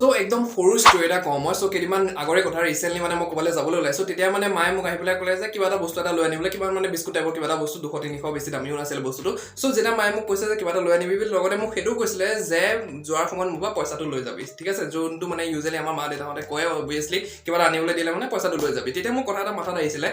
তো একদম সৰু ষ্টৰী এটা কম মই কেইদিনমান আগৰে কথা ৰিচেণ্টলি মানে মই ক'বলৈ যাবলৈ ওলাইছোঁ তেতিয়া মানে মায়ে মোক আহি পেলাই ক'লে যে কিবা এটা বস্তু এটা লৈ আনিবলৈ কিবা মানে বিস্কুট টাইপৰ কিবা এটা বস্তু 200-300 বেছি দামীও নাছিল বস্তুটো যেতিয়া মায়ে মোক কৈছে যে কিবা এটা লৈ আনিবি লগতে মোক সেইটোও কৈছিলে যে যোৱাৰ সময়ত মোক পইচাটো লৈ যাবি ঠিক আছে যোনটো মানে ইউজুৱেলি আমাৰ মা দেউতাহঁতে কয় অবভিয়াছলি কিবা এটা আনিবলৈ দিলে মানে পইচাটো লৈ যাবি তেতিয়া মোক কথা এটা মাথাত আহিছিলে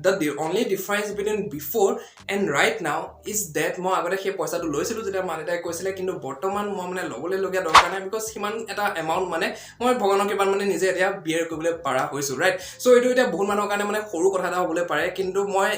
that the only difference between before and right now is that মই আগতে সেই পইচাটো লৈছিলোঁ যেতিয়া মা দেউতাই কৈছিলে কিন্তু বৰ্তমান মই মানে ল'বলৈ লগীয়া দৰকাৰ নাই বিকজ সিমান এটা এমাউণ্ট মানে মই ভগৱানৰ কৃপাত মানে নিজে এতিয়া বিয়াৰ কৰিবলৈ পাৰা হৈছোঁ ৰাইট চ' এইটো এতিয়া বহুত মানুহৰ কাৰণে মানে সৰু কথা এটা হ'বলৈ পাৰে কিন্তু মই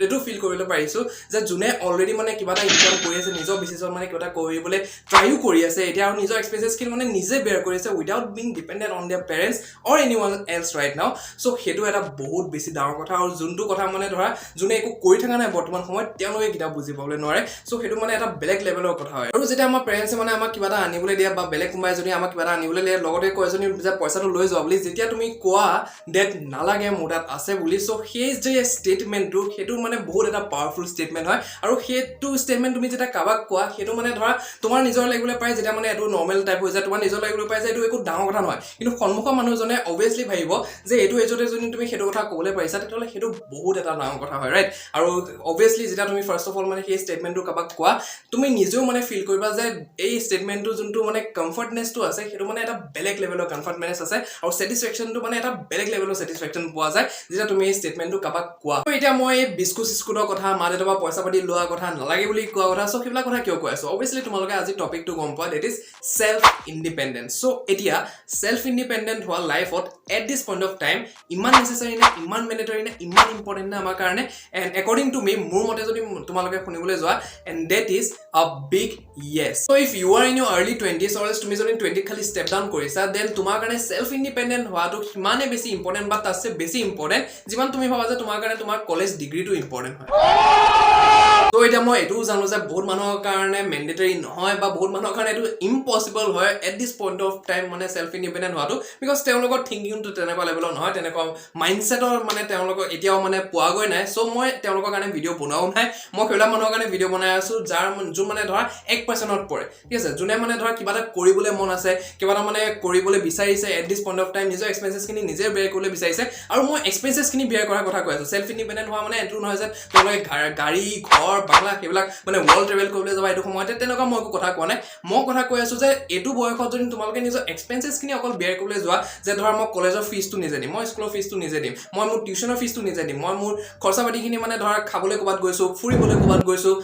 এইটো ফিল কৰিবলৈ পাৰিছোঁ যে যোনে অলৰেডি মানে কিবা এটা ইনকাম কৰি আছে নিজৰ বিজনেছত মানে কিবা এটা কৰিবলৈ ট্ৰাইও কৰি আছে এতিয়া আৰু নিজৰ এক্সপেঞ্চেছখিনি মানে নিজে বেয়াৰ কৰি আছে without being dependent on their parents or এনি ওৱান এলছ ৰাইট নাও চ' সেইটো এটা বহুত বেছি ডাঙৰ কথা আৰু যোনটো কথা মানে ধৰা যোনে একো কৰি থকা নাই বৰ্তমান সময়ত তেওঁলোকে কিতাপ বুজি পাবলৈ নোৱাৰে চ' সেইটো মানে এটা বেলেগ লেভেলৰ কথা হয় আৰু যেতিয়া আমাৰ পেৰেণ্টছে মানে আমাক কিবা এটা আনিবলৈ দিয়ে বা বেলেগ কোনোবাই যদি আমাক কিবা এটা আনিবলৈ দিয়ে লগতে কয় যদি যে পইচাটো লৈ যোৱা বুলি যেতিয়া তুমি কোৱা ডেট নালাগে মোৰ তাত আছে বুলি চ' সেই যে ষ্টেটমেণ্টটো সেইটো মানে বহুত এটা পাৱাৰফুল ষ্টেটমেণ্ট হয় আৰু সেইটো ষ্টেটমেণ্ট তুমি যেতিয়া কাৰোবাক কোৱা সেইটো মানে ধৰা তোমাৰ নিজৰ লাগিবলৈ পায় যেতিয়া মানে এইটো নৰ্মেল টাইপ হৈ যায় তোমাৰ নিজৰ লাগিবলৈ পায় যে এইটো একো ডাঙৰ কথা নহয় কিন্তু সন্মুখৰ মানুহজনে অবভিয়াছলি ভাবিব যে এইটো এজতে যদি তুমি সেইটো কথা ক'বলৈ পাৰিছা তেতিয়াহ'লে সেইটো বহুত এটা ডাঙৰ কথা হয় ৰাইট আৰু অবভিয়াছলি যেতিয়া তুমি ফাৰ্ষ্ট অফ অল মানে সেই ষ্টেটমেণ্টটো কাৰোবাক কোৱা তুমি নিজেও মানে ফিল কৰিবা যে এই ষ্টেটমেণ্টটো যোনটো মানে কমফৰ্টনেছটো আছে সেইটো মানে এটা বেলেগ লেভেলৰ কমফৰ্টনেছ আছে আৰু ছেটিছফেকশ্যনটো মানে এটা বেলেগ লেভেলৰ ছেটিছফেকশ্যন পোৱা যায় যেতিয়া তুমি এই ষ্টেটমেণ্টটো কাৰোবাক কোৱা এতিয়া মই এই বিস্কুটৰ কথা মা দেউতাৰ পৰা পইচা পাতি লোৱা কথা নালাগে বুলি কোৱা কথা চ' সেইবিলাক কথা কিয় কৈ আছোঁ অবভিয়াছলি তোমালোকে আজি টপিকটো গম পোৱা ডেট ইজ চেল্ফ ইণ্ডিপেণ্ডেণ্ট চ' এতিয়া চেল্ফ ইণ্ডিপেণ্ডেণ্ট হোৱা লাইফত at this point of time ইমান নেচেচাৰী নে ইমান মেণ্ডেটৰী নে ইমান ইম্পৰ্টেণ্ট নে আমাৰ কাৰণে এণ্ড একৰ্ডিং টু মি মোৰ মতে যদি তোমালোকে শুনিবলৈ যোৱা and that is a big yes so' if you are in your early 20s or তুমি যদি 20 খালি ষ্টেপ ডাউন কৰিছা দেন তোমাৰ কাৰণে চেল্ফ ইণ্ডিপেণ্ডেণ্ট হোৱাটো সিমানে বেছি ইম্পৰ্টেণ্ট বা তাতছে বেছি ইম্পৰ্টেণ্ট যিমান তুমি ভাবা যে তোমাৰ কাৰণে তোমাৰ কলেজ ডিগ্ৰীটো ইম্পৰ্টেণ্ট হয় তো এতিয়া মই এইটোও জানো যে বহুত মানুহৰ কাৰণে মেণ্ডেটৰী নহয় বা বহুত মানুহৰ কাৰণে এইটো ইম্পচিবল হয় at this point of time মানে চেল্ফ ইণ্ডিপেণ্ডেণ্ট হোৱাটো বিকজ তেওঁলোকৰ থিংকিংটো তেনেকুৱা লেভেলৰ নহয় তেনেকুৱা মাইণ্ডছেটৰ মানে তেওঁলোকৰ এতিয়াও মানে পোৱাগৈ নাই চ' মই তেওঁলোকৰ কাৰণে ভিডিঅ' বনোৱাও নাই মই সেইবিলাক মানুহৰ কাৰণে ভিডিঅ' বনাই আছোঁ যোন মানে ধৰা 1% পৰে ঠিক আছে যোনে মানে ধৰা কিবা এটা কৰিবলৈ মন আছে কিবা এটা মানে কৰিবলৈ বিচাৰিছে at this point of time নিজৰ এক্সপেঞ্চেছখিনি নিজে বেয়াৰ কৰিবলৈ বিচাৰিছে আৰু মই এক্সপেঞ্চেছখিনি বেয়াৰ কৰাৰ কথা কৈ আছোঁ চেল্ফ ইণ্ডিপেণ্ডেণ্ট হোৱা মানে এইটো নহয় যে তেওঁলোকে গাড়ী ঘৰ বাংলা সেইবিলাক মানে ৱৰ্ল্ড ট্ৰেভেল কৰিবলৈ যাবা এইটো সময়তে তেনেকুৱা মই একো কথা কোৱা নাই মই কথা কৈ আছোঁ যে এইটো বয়সত যদি তোমালোকে নিজৰ এক্সপেঞ্চেছখিনি অকল বেয়াৰ কৰিবলৈ যোৱা যে ধৰা মই কলেজৰ ফিজটো নিজে দিম মই স্কুলৰ ফিজটো নিজে দিম মই মোৰ টিউশ্যনৰ ফিজটো নিজে দিম মই মোৰ খৰচা পাতিখিনি মানে ধৰা খাবলৈ ক'ৰবাত গৈছোঁ ফুৰিবলৈ ক'ৰবাত গৈছোঁ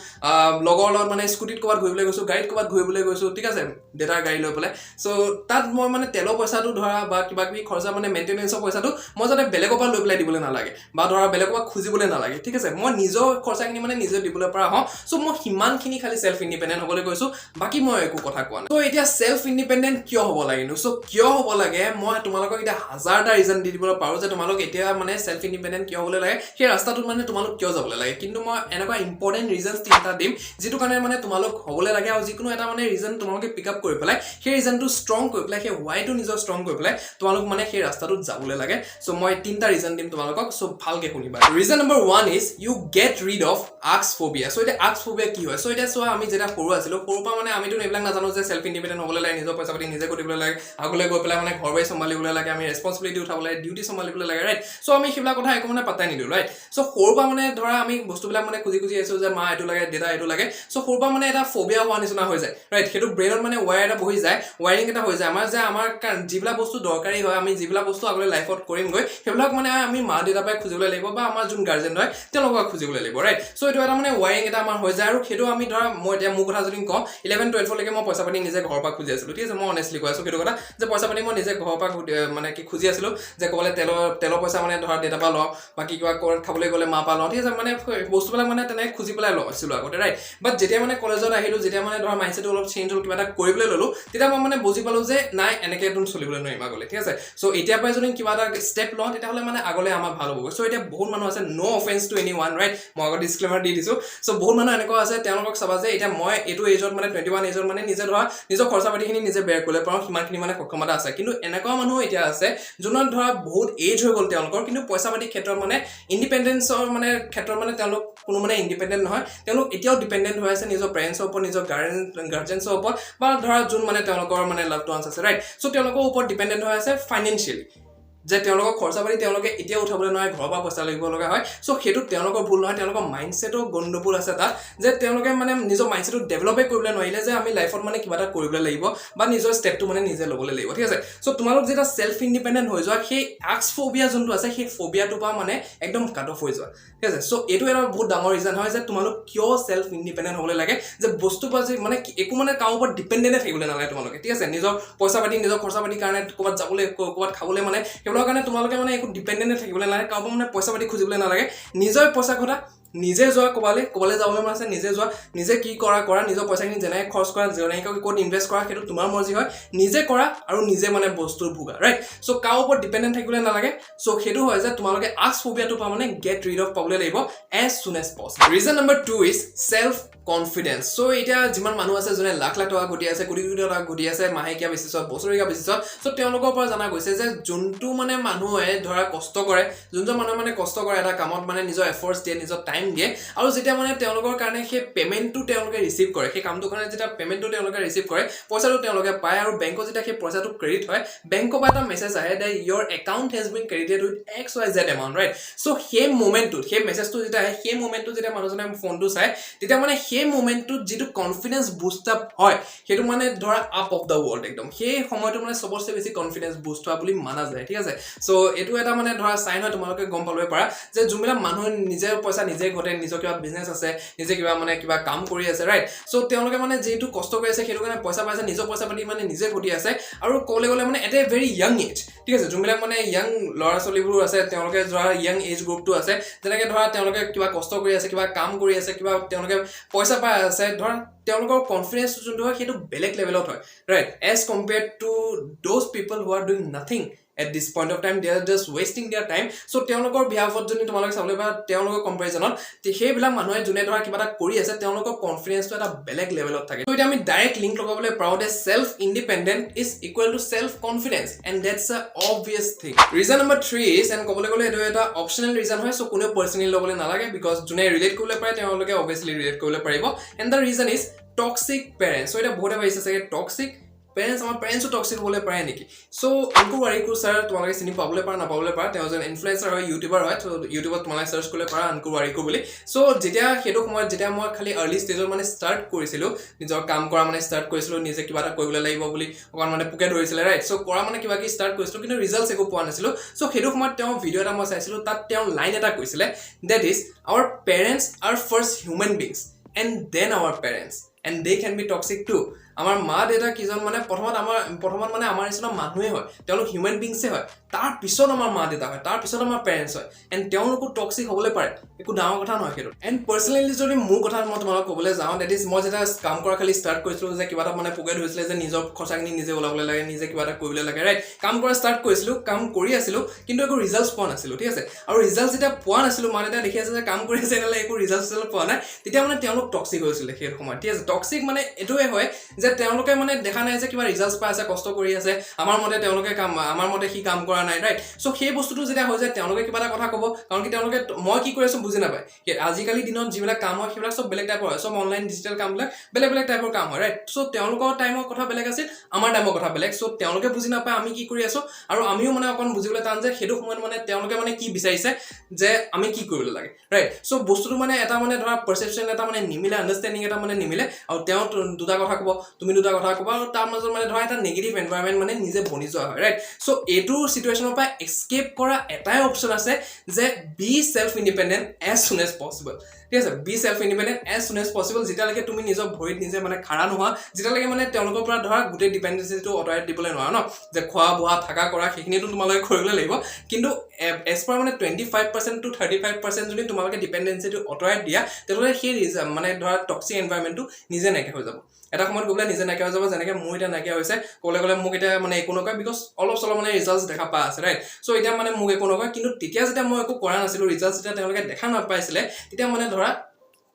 লগৰ লগত মানে স্কুটিত ক'ৰবাত ঘূৰিবলৈ গৈছোঁ গাড়ীত ক'ৰবাত ঘূৰিবলৈ গৈছোঁ ঠিক আছে দেউতাৰ গাড়ী লৈ পেলাই চ' তাত মই মানে তেলৰ পইচাটো ধৰা বা কিবা কিবি খৰচা মানে মেইনটেনেঞ্চৰ পইচাটো মই যাতে বেলেগৰ পৰা লৈ পেলাই দিবলৈ নালাগে বা ধৰা বেলেগৰ পৰা খুজিবলৈ নালাগে ঠিক আছে মই নিজৰ খৰচাখিনি মানে নিজে দিবলৈ পৰা হওঁ চ' মই সিমানখিনি খালি চেল্ফ ইণ্ডিপেণ্ডেণ্ট হ'বলৈ কৈছোঁ বাকী মই একো কথা কোৱা নাই চ' এতিয়া চেল্ফ ইণ্ডিপেণ্ডেণ্ট কিয় হ'ব লাগেনো চ' কিয় হ'ব লাগে মই তোমালোকক এতিয়া হাজাৰটা ৰিজন দি দিবলৈ পাৰোঁ যে তোমালোক এতিয়া মানে চেল্ফ ইণ্ডিপেণ্ডেণ্ট কিয় হ'বলৈ লাগে সেই ৰাস্তাটোত মানে তোমালোক কিয় যাবলৈ লাগে কিন্তু মই এনেকুৱা ইম্পৰ্টেণ্ট ৰিজনছ 3টা দিম যিটো কাৰণে মানে তোমালোক হ'বলৈ লাগে আৰু যিকোনো এটা মানে ৰিজন তোমালোকে পিক আপ কৰি পেলাই সেই ৰিজনটো ষ্ট্ৰং কৰি পেলাই সেই ৱাইটো নিজৰ ষ্ট্ৰং কৰি পেলাই তোমালোক মানে সেই ৰাস্তাটোত যাবলৈ লাগে চ' মই 3টা ৰিজন দিম তোমালোকক চ' ভালকে শুনিবা reason number 1 is you get rid of ax phobia so' এতিয়া আক্স ফোবিয়া কি হয় চ' এতিয়া চোৱা আমি যেতিয়া সৰু আছিলোঁ সৰুৰ পৰা মানে আমিতো এইবিলাক নাজানো যে চেল্ফ ইণ্ডিপেণ্ডেণ্ট হ'বলৈ লাগে নিজৰ পইচা পাতি নিজে কৰিবলৈ লাগে আগলৈ গৈ পেলাই মানে ঘৰ বাৰী চম্ভালিবলৈ লাগে আমি ৰেছপনচিবিলিটি উঠাব লাগে ডিউটি চম্ভালিবলৈ লাগে ৰাইট চ' আমি সেইবিলাক কথা একো মানে পাত্তাই নিদিওঁ ৰাইট চ' সৰুৰ পৰা মানে ধৰা আমি বস্তুবিলাক মানে খুজি আছোঁ যে মা এইটো লাগে দেউতা এইটো লাগে চ' সৰুৰ পৰা মানে এটা ফোবিয়া হোৱা নিচিনা হৈ যায় ৰাইট সেইটো ব্ৰেইনত মানে ৱায়াৰ এটা বহি যায় ৱায়াৰিং এটা হৈ যায় আমাৰ যিবিলাক বস্তু দৰকাৰী হয় আমি যিবিলাক বস্তু আগলৈ লাইফত কৰিমগৈ সেইবিলাক মানে আমি মা দেউতাৰ পৰাই খুজিবলৈ লাগিব বা আমাৰ যোন গাৰ্জেন হয় তেওঁলোকক খুজিবলৈ লাগিব ৰাইট চ' এইটো এটা মানে ৱায়াৰিং এটা আমাৰ হৈ যায় আৰু সেইটো আমি ধৰা মই এতিয়া মোৰ কথা যদি কওঁ 11-12লৈকে মই পইচা পাতি নিজে ঘৰৰ পৰা খুজি আছিলোঁ ঠিক আছে মই অনেষ্টলি কৈ আছোঁ সেইটো কথা যে পইচা পাতি মই নিজে ঘৰৰ পৰা মানে কি খুজি আছিলোঁ যে ক'বলৈ তেলৰ পইচা মানে ধৰা দেউতাৰ পৰা লওঁ বাকী কিবা ক'ৰবাত খাবলৈ গ'লে মা পৰা লওঁ ঠিক আছে মানে বস্তুবিলাক মানে তেনেকৈ খুজি পেলাই লৈছিলোঁ আগতে ৰাইট বাট যেতিয়া মানে কলেজত আহিলোঁ যেতিয়া মানে ধৰা মাইণ্ডছেটটো অলপ চেঞ্জ হ'ল কিবা এটা কৰিবলৈ ল'লোঁ তেতিয়া মই মানে বুজি পালোঁ যে নাই এনেকৈ একদম চলিবলৈ নোৱাৰিম আগলৈ ঠিক আছে চ' এতিয়াৰ পৰাই যদি কিবা এটা ষ্টেপ লওঁ তেতিয়াহ'লে মানে আগলৈ আমাৰ ভাল হ'ব চ' এতিয়া বহুত মানুহ আছে ন' অফেন্স টু এনি ওৱান ৰাইট মই আগত ডিছক্লেমাৰ দি দিছোঁ সো বহুত মানুহ এনেকুৱা আছে তেওঁলোকক চাবা যে এতিয়া মই এইটো এজত মানে 21 এজত মানে নিজে ধৰা নিজৰ খৰচা পাতিখিনি নিজে বেয়াৰ কৰিব পাৰোঁ সিমানখিনি মানে সক্ষমতা আছে কিন্তু এনেকুৱা মানুহ এতিয়া আছে যোনত ধৰা বহুত এজ হৈ গ'ল তেওঁলোকৰ কিন্তু পইচা পাতি ক্ষেত্ৰত মানে ইণ্ডিপেণ্ডেন্সৰ মানে ক্ষেত্ৰত মানে তেওঁলোক কোনো মানে ইণ্ডিপেণ্ডেন্ট নহয় তেওঁলোক এতিয়াও ডিপেণ্ডেন্ট হৈ আছে নিজৰ পেৰেণ্টছৰ ওপৰত নিজৰ গাৰ্জেন্সৰ ওপৰত বা ধৰা যোন মানে তেওঁলোকৰ মানে লাভড ওৱান্স আছে ৰাইট সো তেওঁলোকৰ ওপৰত ডিপেণ্ডেন্ট হৈ আছে ফাইনেন্সিয়েলি যে তেওঁলোকৰ খৰচা পাতি তেওঁলোকে এতিয়া উঠাবলৈ নোৱাৰে ঘৰৰ পৰা পইচা লাগিব লগা হয় সো সেইটো তেওঁলোকৰ ভুল নহয় তেওঁলোকৰ মাইণ্ডছেটো গণ্ডগোল আছে তাত যে তেওঁলোকে মানে নিজৰ মাইণ্ডছেটো ডেভেলপে কৰিবলৈ নোৱাৰিলে যে আমি লাইফত মানে কিবা এটা কৰিবলৈ লাগিব বা নিজৰ ষ্টেপটো মানে নিজে ল'বলৈ লাগিব ঠিক আছে সো তোমালোক যেতিয়া সেলফ ইণ্ডিপেণ্ডেন্ট হৈ যোৱা সেই আক্স ফোবিয়া যোনটো আছে সেই ফোবিয়াটো পৰা মানে একদম কাট অফ হৈ যোৱা ঠিক আছে সো এইটো এটা বহুত ডাঙৰ ৰিজন হয় যে তোমালোক কিয় সেলফ ইণ্ডিপেণ্ডেন্ট হ'বলৈ লাগে যে বস্তু পৰা যে মানে একো মানে কাৰো ওপৰত ডিপেণ্ডেণ্টে থাকিবলৈ নালাগে তোমালোকে ঠিক আছে নিজৰ পইচা পাতি নিজৰ খৰচা পাতিৰ কাৰণে ক'ৰবাত যাবলৈ ক'ৰবাত খাবলৈ মানে সেইবোৰৰ কাৰণে তোমালোকে মানে একো ডিপেণ্ডেণ্টে থাকিবলৈ নালাগে কাৰো পৰা মানে পইচা পাতি খুজিবলৈ নালাগে নিজৰ পইচা ঘটা নিজে যোৱা ক'বালৈ যাবলৈ মন আছে নিজে যোৱা নিজে কি কৰা নিজৰ পইচাখিনি যেনেকৈ খৰচ কৰা যেনেকৈ ক'ত ইনভেষ্ট কৰা সেইটো তোমাৰ মৰ্জি হয় নিজে কৰা আৰু নিজে মানে বস্তু ভোগা ৰাইট সো কাৰো ওপৰত ডিপেণ্ডেণ্ট থাকিবলৈ নালাগে সো সেইটো হয় যে তোমালোকে আক্স ফোবিয়াটো পৰা মানে গেট ৰিড অফ পাবলৈ লাগিব as soon as possible reason number 2 is self confidence so এতিয়া যিমান মানুহ আছে যোনে লাখ লাখ টকা ঘটি আছে কোটি কোটি টকা ঘটি আছে মাহেকীয়া বেচিছত বছৰীয়া বেচিছত সো তেওঁলোকৰ পৰা জানা গৈছে যে যোনটো মানে মানুহে ধৰা কষ্ট কৰে যোনজন মানুহে মানে কষ্ট কৰে এটা কামত মানে নিজৰ এফৰ্টছ দিয়ে নিজৰ টাইম দিয়ে আৰু যেতিয়া মানে তেওঁলোকৰ কাৰণে সেই পেমেন্টটো তেওঁলোকে ৰিসিভ কৰে সেই কামটোৰ কাৰণে যেতিয়া পেমেন্টটো তেওঁলোকে ৰিসিভ কৰে পইচাটো তেওঁলোকে পায় আৰু বেংকত যেতিয়া সেই পইচাটো ক্ৰেডিট হয় বেংকৰ পৰা এটা মেছেজ আহে যে your account has been credited with XYZ amount right so সেই মোমেন্টটো সেই মেছেজটো যেতিয়া আহে সেই মোমেন্টটো যেতিয়া মানুহজনে ফোনটো চায় তেতিয়া মানে সেই মোমেন্টটো যেটো কনফিডেন্স বুষ্ট আপ হয় সেইটো মানে ধৰা আপ অফ দা ওয়াৰ্ল্ড একদম সেই সময়টো মানে সবচে বেছি কনফিডেন্স বুষ্ট হোৱা বুলি মানা যায় ঠিক আছে সো এটো এটা মানে ধৰা সাইন হয় তোমালোকে গম পালবে পাৰা যে যোনবিলাক মানুহ নিজৰ পইচা নিজে ঘটে নিজৰ কিবা বিজনেস আছে নিজে কিবা মানে কিবা কাম কৰি আছে ৰাইট সো তেওঁলোকে মানে যেটো কষ্ট কৰি আছে সেইটো কাৰণে পইচা পাইছে নিজৰ পইচা পাতি মানে নিজে ঘটি আছে আৰু ক'লে গ'লে মানে at a very young age ঠিক আছে যোনবিলাক মানে ইয়াং ল'ৰা ছোৱালীবোৰ আছে তেওঁলোকে ধৰা ইয়াং এজ গ্ৰুপটো আছে যেনেকৈ ধৰা তেওঁলোকে কিবা কষ্ট কৰি আছে কিবা কাম কৰি আছে কিবা তেওঁলোকে পইচা পাই আছে ধৰা তেওঁলোকৰ কনফিডেন্স যোনটো হয় সেইটো বেলেগ লেভেলত হয় right as compared to those people who are doing nothing at this point of time they are just wasting their time so তেওঁলোকৰ বিহাফত যদি তোমালোকে চাবলৈ বা তেওঁলোকৰ কম্পেৰিজনত তে সেইবিলাক মানুহে যোনে ধৰা কিবা এটা কৰি আছে তেওঁলোকৰ কনফিডেন্সটো এটা বেলেগ লেভেলত থাকে তো এটা আমি ডাইৰেক্ট লিংক লগাবলৈ পাৰো যে self independent is equal to self confidence and that's a obvious thing reason number 3 is and ক'বলৈ গ'লে এইটো এটা অপচনেল ৰিজন হয় সো কোনেও পাৰ্চনেলি ল'বলৈ নালাগে বিকজ যোনে ৰিলেট কৰিবলৈ পাৰে তেওঁলোকে অবভিয়াছলি ৰিলেট কৰিবলৈ পাৰিব and the reason is toxic parents so এটা বহুতে ভাবিছে চাগে টক্সিক পেৰেণ্টছ আমাৰ পেৰেণ্টছো টক্সিক হ'বলৈ পাৰে নেকি সো অংকুৰ ৱাৰিকুৰ ছাৰ তোমালোকে চিনি পাবলৈ পাৰা নাপাবলৈ পাৰা তেওঁ এজন ইনফ্লুৱেঞ্চাৰ হয় ইউটিউবাৰ হয় তো ইউটিউবত তোমালোকে চাৰ্চ কৰিব পাৰা অংকুৰ ৱাৰিকুৰ বুলি সো যেতিয়া সেইটো সময়ত যেতিয়া মই খালি আৰ্লি ষ্টেজত মানে ষ্টাৰ্ট কৰিছিলোঁ নিজৰ কাম কৰা মানে ষ্টাৰ্ট কৰিছিলোঁ নিজে কিবা এটা কৰিবলৈ লাগিব বুলি অকণ মানে পোকে ধৰিছিলে ৰাইট সো কৰা মানে কিবা কি ষ্টাৰ্ট কৰিছিলোঁ কিন্তু ৰিজাল্টছ একো পোৱা নাছিলোঁ সো সেইটো সময়ত তেওঁ ভিডিঅ' এটা মই চাইছিলোঁ তাত তেওঁ লাইন এটা কৈছিলে that is our parents are first human beings and then our parents and they can be toxic to আমাৰ মা দেউতা কিজন মানে প্ৰথমত মানে আমাৰ নিচিনা মানুহে হয় তেওঁলোক হিউমেন বিংছে হয় তাৰ পিছত আমাৰ মা দেউতা হয় তাৰ পিছত আমাৰ পেৰেণ্টছ হয় এণ্ড তেওঁলোকো টক্সিক হ'বলৈ পাৰে একো ডাঙৰ কথা নহয় সেইটো এণ্ড পাৰ্চনেলি যদি মোৰ কথা মই তোমালোক ক'বলৈ যাওঁ দেট ইজ মই যেতিয়া কাম কৰা খালি ষ্টাৰ্ট কৰিছিলোঁ যে কিবা এটা মানে পোকে ধৰিছিলে যে নিজৰ খৰচাখিনি নিজে ওলাবলৈ লাগে নিজে কিবা এটা কৰিবলৈ লাগে ৰাইট কাম কৰা ষ্টাৰ্ট কৰিছিলোঁ কাম কৰি আছিলোঁ কিন্তু একো ৰিজাল্টছ পোৱা নাছিলোঁ ঠিক আছে আৰু ৰিজাল্ট যেতিয়া পোৱা নাছিলোঁ মা দেউতাই দেখি আছে যে কাম কৰি আছে এনেহ'লে একো ৰিজাল্ট পোৱা নাই তেতিয়া মানে তেওঁলোক টক্সিক হৈছিলে সেই সময়ত ঠিক আছে টক্সিক মানে এইটোৱে হয় যে তেওঁলোকে মানে দেখা নাই যে কিবা ৰিজাল্টছ পাই আছে কষ্ট কৰি আছে আমাৰ মতে তেওঁলোকে আমাৰ মতে সি কাম কৰা নাই ৰাইট সো সেই বস্তুটো যেতিয়া হৈ যায় তেওঁলোকে কিবা এটা কথা ক'ব কাৰণ কি তেওঁলোকে মই কি কৰি আছোঁ বুজি নাপায় আজিকালি দিনত যিবিলাক কাম হয় সেইবিলাক চব বেলেগ টাইপৰ হয় চব অনলাইন ডিজিটেল কামবিলাক বেলেগ বেলেগ টাইপৰ কাম হয় ৰাইট সো তেওঁলোকৰ টাইমৰ কথা বেলেগ আছিল আমাৰ টাইমৰ কথা বেলেগ সো তেওঁলোকে বুজি নাপায় আমি কি কৰি আছোঁ আৰু আমিও মানে অকণ বুজিবলৈ টান যে সেইটো সময়ত মানে তেওঁলোকে মানে কি বিচাৰিছে যে আমি কি কৰিবলৈ লাগে ৰাইট সো বস্তুটো মানে এটা মানে ধৰা পাৰচেপশ্যন এটা মানে নিমিলে আণ্ডাৰষ্টেণ্ডিং এটা মানে নিমিলে আৰু তেওঁ দুটা কথা ক'ব তুমি দুটা কথা ক'বা আৰু তাৰ মাজত মানে ধৰা এটা নেগেটিভ এনভাইৰনমেণ্ট মানে নিজে বনি যোৱা হয় ৰাইট সো এইটো চিটুৱেশ্যনৰ পৰা এস্কেপ কৰা এটাই অপশ্যন আছে যে be self independent as soon as possible ঠিক আছে be self independent as soon as possible যেতিয়ালৈকে তুমি নিজৰ ভৰিত নিজে মানে খাৰা নোহোৱা যেতিয়ালৈকে মানে তেওঁলোকৰ পৰা ধৰা গোটেই ডিপেণ্ডেঞ্চিটো আঁতৰাই দিবলৈ নোৱাৰা ন যে খোৱা বোৱা থাকা কৰা সেইখিনিতো তোমালোকে কৰিবলৈ লাগিব কিন্তু এজ পাৰ মানে 25% to 35% যদি তোমালোকে ডিপেণ্ডেঞ্চিটো আঁতৰাই দিয়া তেতিয়াহ'লে সেই মানে ধৰা টক্সিক এনভাইৰনমেণ্টটো নিজে নাইকিয়া হৈ যাব এটা সময়ত গ'লে নিজে নাইকিয়া হৈ যাব যেনেকৈ মোৰ এতিয়া নাইকিয়া হৈছে ক'বলৈ গ'লে মোক এতিয়া মানে একো নকয় বিকজ অলপ চলপ মানে ৰিজাল্টছ দেখা পাই আছে ৰাইট চ' এতিয়া মানে মোক একো নকয় কিন্তু তেতিয়া যেতিয়া মই একো কৰা নাছিলোঁ ৰিজাল্টছ যেতিয়া তেওঁলোকে দেখা নাপাইছিলে তেতিয়া মানে ধৰা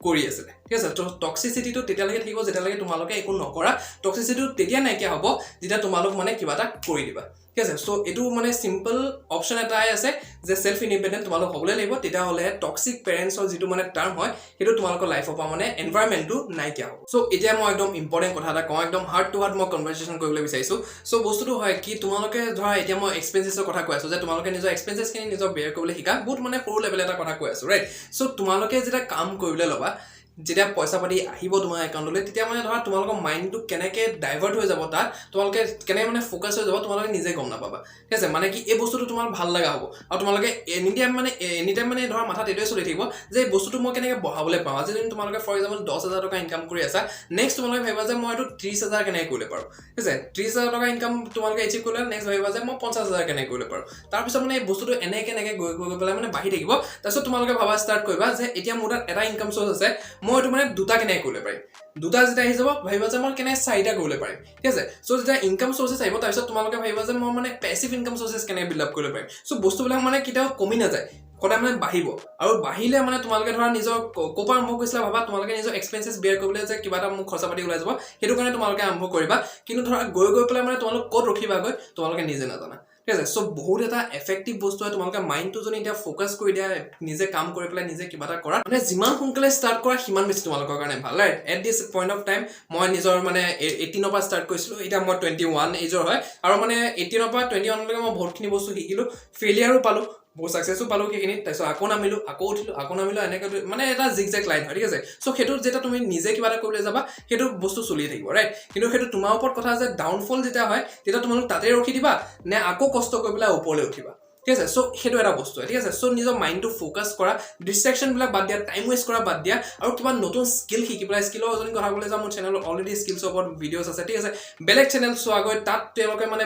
কৰি আছিলে ঠিক আছে তো টক্সিসিটিটো তেতিয়ালৈকে থাকিব যেতিয়ালৈকে তোমালোকে একো নকৰা টক্সিসিটিটো তেতিয়া নাইকিয়া হ'ব যেতিয়া তোমালোক মানে কিবা এটা কৰি দিবা ঠিক আছে সো এটো মানে সিম্পল অপচন এটাই আছে যে সেলফ ইন্ডিপেন্ডেন্ট তোমালোক হ'বলৈ লাগিব তেতিয়া হলে টক্সিক পেৰেন্টছৰ যেটো মানে টাৰ্ম হয় হেতু তোমালোকৰ লাইফৰ পৰা মানে এনভায়ৰনমেন্টটো নাইকিয়া হ'ব সো এতিয়া মই একদম ইম্পৰ্টেন্ট কথা এটা কওঁ একদম হাৰ্ট টু হাৰ্ট মই কনভাৰসেচন কৰিবলৈ বিচাৰিছো সো বস্তুটো হয় কি তোমালোকে ধৰা এতিয়া মই এক্সপেন্সেছৰ কথা কৈ আছো যে তোমালোকে নিজৰ এক্সপেন্সেছ খিনি নিজৰ বেয়াৰ কৰিবলৈ শিকা বহুত মানে সৰু লেভেল এটা কথা কৈ আছো ৰাইট সো তোমালোকে যেটা কাম কৰিবলৈ লবা যেতিয়া পইচা পাতি আহিব তোমাৰ একাউণ্টলৈ তেতিয়া মানে ধৰা তোমালোকৰ মাইন্ডটো কেনেকে ডাইভাৰ্ট হৈ যাব তাত তোমালোকে কেনে মানে ফোকাস হৈ যাব তোমালোকে নিজে গম নাপাবা ঠিক আছে মানে কি এই বস্তুটো তোমাৰ ভাল লাগা হ'ব আৰু তোমালোকে এনি টাইম মানে ধৰা মাথাত এটোৱে চলি থাকিব যে এই বস্তুটো মই কেনেকে বঢ়াবলৈ পাওঁ আজি যদি তোমালোকে ফৰ এক্সাম্পল 10000 টকা ইনকাম কৰি আছা নেক্সট তোমালোকে ভাবিবা যে মই এটো 30000 কেনেকে কৰিলে পাৰো ঠিক আছে 30000 টকা ইনকাম তোমালোকে এচিভ কৰিলে নেক্সট ভাবিবা যে মই 50000 কেনেকে কৰিলে পাৰো তাৰ পিছত মানে এই বস্তুটো এনেকে গৈ পেলাই মানে বাঢ়ি থাকিব তাৰপিছত তোমালোকে ভাবা ষ্টাৰ্ট কৰিবা যে এতিয়া মোৰ তাত এটা ইনকাম সোৰ্স আছে মই এটো মানে দুটা কেনে কৰিলে পাৰিম দুটা যেটা আহি যাব ভাবিবা যে মই কেনে চাৰিটা কৰিলে পাৰিম ঠিক আছে সো যেটা ইনকাম সোৰ্সেস আহিব তাৰ পিছত তোমালোকে ভাবিবা যে মই মানে প্যাসিভ ইনকাম সোৰ্সেস কেনে বিল্ড আপ কৰিলে পাৰিম সো বস্তুবিলাক মানে কিটাও কমি না যায় কোটা মানে বাঢ়িব আৰু বাঢ়িলে মানে তোমালোকে ধৰা নিজৰ কোপাৰ আৰম্ভ কৰিছিলা ভাবা তোমালোকে নিজৰ এক্সপেন্সেছ বেয়াৰ কৰিবলৈ যে কিবা এটা মোক খৰচা পাতি ওলাই যাব হেতু কাৰণে তোমালোকে আৰম্ভ কৰিবা কিন্তু ধৰা গৈ পেলাই মানে তোমালোক ক'ত ৰখিবা গৈ তোমালোকে নিজে নাজানা ঠিক আছে সো বহুত এটা এফেক্টিভ বস্তু হয় তোমালোকে মাইন্ডটো যদি এতিয়া ফোকাস কৰি দিয়া নিজে কাম কৰি পেলাই নিজে কিবা এটা কৰা মানে যিমান সোনকালে ষ্টাৰ্ট কৰা সিমান বেছি তোমালোকৰ কাৰণে ভাল right at this point of time মই নিজৰ মানে 18 পৰা ষ্টাৰ্ট কৰিছিলো এটা মই 21 এজৰ হয় আৰু মানে 18 পৰা 21 লৈকে মই বহুতখিনি বস্তু শিকিলো ফেলিয়াৰো পালো বহুত সাকসেসও পালো কিখিনি তাৰপিছত আকৌ নামিলো আকৌ উঠিলো আকৌ নামিলো এনেকৈ মানে এটা জিগজেগ লাইন হয় ঠিক আছে সো হেতু যেটা তুমি নিজে কিবা এটা কৰিবলৈ যাবা হেতু বস্তু চলি থাকিব ৰাইট কিন্তু হেতু তোমাৰ ওপৰত কথা যে ডাউনফল যেটা হয় তেটা তোমালোক তাতে ৰখি দিবা নে আকৌ কষ্ট কৰি পেলাই ওপৰলৈ উঠিবা ঠিক আছে সো হেতু এটা বস্তু ঠিক আছে সো নিজৰ মাইন্ডটো ফোকাস কৰা ডিস্ট্ৰাকশন বিলাক বাদ দিয়া টাইম ৱেষ্ট কৰা বাদ দিয়া আৰু কিবা নতুন স্কিল শিকি পেলাই স্কিলৰ অজনী কথা ক'লে যে মোৰ চেনেলত অলৰেডি স্কিলছ ওপৰত ভিডিওছ আছে ঠিক আছে বেলেগ চেনেল চোৱা গৈ তাত তেওঁলোকে মানে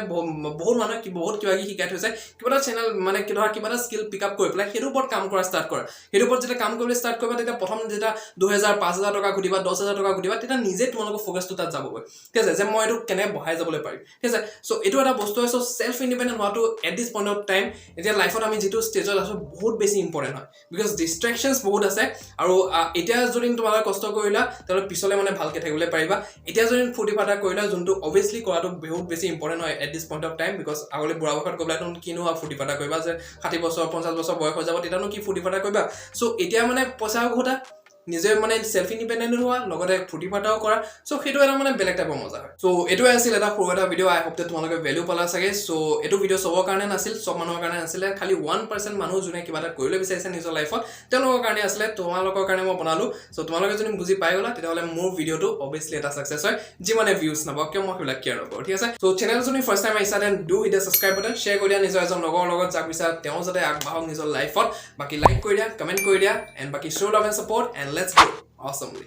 বহুত মানুহ কি বহুত কিবা কি শিকাই থৈছে কিবা এটা চেনেল মানে কিবা এটা স্কিল পিক আপ কৰি পেলাই হেতু ওপৰত কাম কৰা ষ্টাৰ্ট কৰা হেতু ওপৰত যেটা কাম কৰিবলৈ ষ্টাৰ্ট কৰিবা তেতিয়া প্ৰথম যেটা 2000 5000 টকা ঘটিবা 10000 টকা ঘটিবা তেতিয়া নিজে তোমালোকৰ ফোকাসটো তাত যাবগৈ ঠিক আছে যে মই এটো কেনে বঢ়াই যাবলৈ পাৰিম ঠিক আছে সো এটো এটা বস্তু হয় সো সেলফ ইন্ডিপেন্ডেন্ট হোৱাটো at this point of time এতিয়া লাইফত আমি যেটো ষ্টেজত আছো বহুত বেছি ইম্পৰ্টেন্ট হয় বিকজ ডিস্ট্ৰাকশনছ বহুত আছে আৰু এতিয়া যদি তোমালোকে কষ্ট কৰিলা তাহলে পিছলে মানে ভালকে থাকিবলৈ পাৰিবা এতিয়া যদি ফুটি ফাটা কৰিলা যোনটো অবভিয়াসলি কৰাটো বহুত বেছি ইম্পৰ্টেন্ট হয় at this point of time because আগলে বুঢ়া বয়সত গবলাটো কিনো ফুটি ফাটা কৰিবা যে 60 বছৰ 50 বছৰ বয়স হৈ যাব তেতিয়ানো কি ফুটি ফাটা কৰিবা সো এতিয়া মানে পইচা ঘটা নিজে মানে সেলফ ইন্ডিপেন্ডেন্ট হোৱা লগতে ফুটি ফাটাও কৰা সো হেতু এটা মানে বেলেগ টাইপৰ মজা হয় সো এটোই আছিল এটা সৰু এটা ভিডিও আই হোপ যে তোমালোকে ভ্যালু পালা চাগে সো এটো ভিডিও সবৰ কাৰণে নাছিল সব মানুহৰ কাৰণে আছিল খালি 1% মানুহ যোনে কিবা এটা কৰিবলৈ বিচাৰিছে নিজৰ লাইফত তেওঁলোকৰ কাৰণে আছিল তোমালোকৰ কাৰণে মই বনালো সো তোমালোকে যদি বুজি পাই গলা তেতিয়াহলে মোৰ ভিডিওটো অবভিয়াসলি এটা সাকসেস হয় যি মানে ভিউজ নাপাওক কিয় মই হেবিলাক কেয়াৰ নকৰো ঠিক আছে সো চেনেল যদি ফাৰ্স্ট টাইম আহিছা then do hit the subscribe button share কৰি দিয়া নিজৰ এজন লগৰ লগত যাক বিচাৰ তেওঁ যাতে আগবাঢ়ক নিজৰ লাইফত বাকি লাইক কৰি দিয়া কমেন্ট কৰি দিয়া এন্ড বাকি show love and support and let's go awesomely